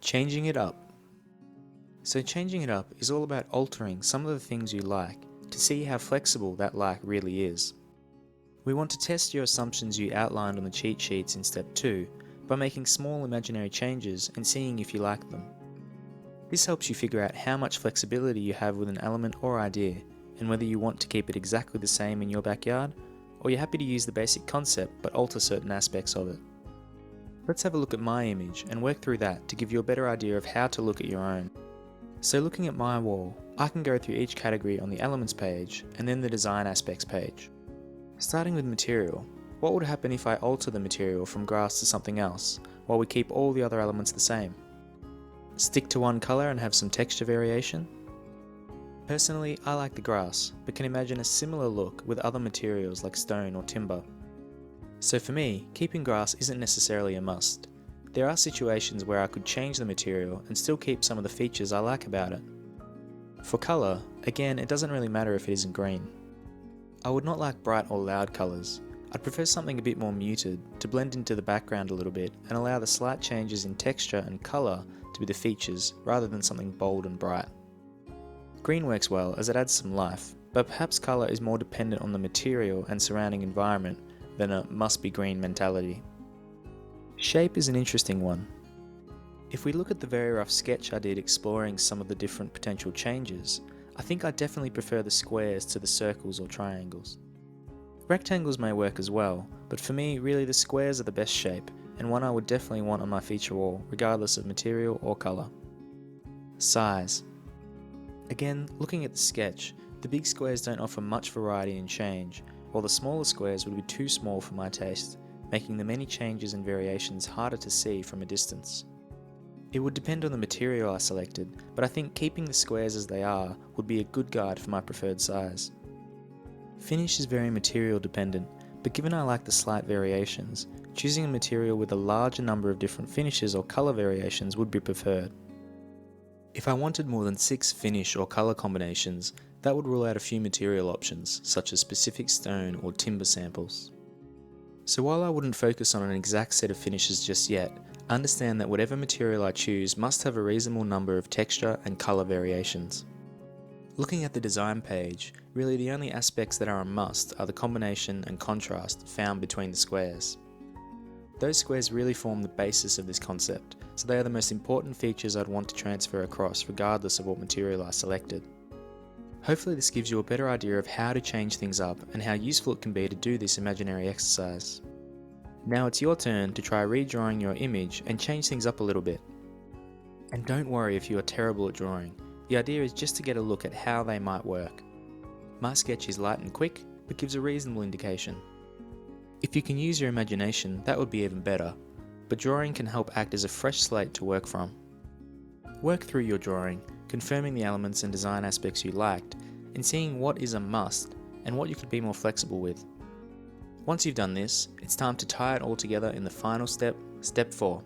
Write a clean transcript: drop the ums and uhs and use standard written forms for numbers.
Changing it up. So changing it up is all about altering some of the things you like to see how flexible that like really is. We want to test your assumptions you outlined on the cheat sheets in step 2 by making small imaginary changes and seeing if you like them. This helps you figure out how much flexibility you have with an element or idea and whether you want to keep it exactly the same in your backyard or you're happy to use the basic concept but alter certain aspects of it. Let's have a look at my image and work through that to give you a better idea of how to look at your own. So looking at my wall, I can go through each category on the Elements page and then the Design Aspects page. Starting with material, what would happen if I alter the material from grass to something else while we keep all the other elements the same? Stick to one colour and have some texture variation? Personally, I like the grass, but can imagine a similar look with other materials like stone or timber. So for me, keeping grass isn't necessarily a must. There are situations where I could change the material and still keep some of the features I like about it. For colour, again, it doesn't really matter if it isn't green. I would not like bright or loud colours. I'd prefer something a bit more muted to blend into the background a little bit and allow the slight changes in texture and colour to be the features rather than something bold and bright. Green works well as it adds some life, but perhaps colour is more dependent on the material and surrounding environment than a must-be green mentality. Shape is an interesting one. If we look at the very rough sketch I did exploring some of the different potential changes, I think I definitely prefer the squares to the circles or triangles. Rectangles may work as well, but for me really the squares are the best shape and one I would definitely want on my feature wall regardless of material or colour. Size. Again, looking at the sketch, the big squares don't offer much variety and change, while the smaller squares would be too small for my taste, making the many changes and variations harder to see from a distance. It would depend on the material I selected, but I think keeping the squares as they are would be a good guide for my preferred size. Finish is very material dependent, but given I like the slight variations, choosing a material with a larger number of different finishes or colour variations would be preferred. If I wanted more than 6 finish or colour combinations, that would rule out a few material options, such as specific stone or timber samples. So while I wouldn't focus on an exact set of finishes just yet, understand that whatever material I choose must have a reasonable number of texture and colour variations. Looking at the design page, really the only aspects that are a must are the combination and contrast found between the squares. Those squares really form the basis of this concept, so they are the most important features I'd want to transfer across regardless of what material I selected. Hopefully this gives you a better idea of how to change things up and how useful it can be to do this imaginary exercise. Now it's your turn to try redrawing your image and change things up a little bit. And don't worry if you are terrible at drawing, the idea is just to get a look at how they might work. My sketch is light and quick, but gives a reasonable indication. If you can use your imagination, that would be even better, but drawing can help act as a fresh slate to work from. Work through your drawing, confirming the elements and design aspects you liked, and seeing what is a must and what you could be more flexible with. Once you've done this, it's time to tie it all together in the final step, step 4.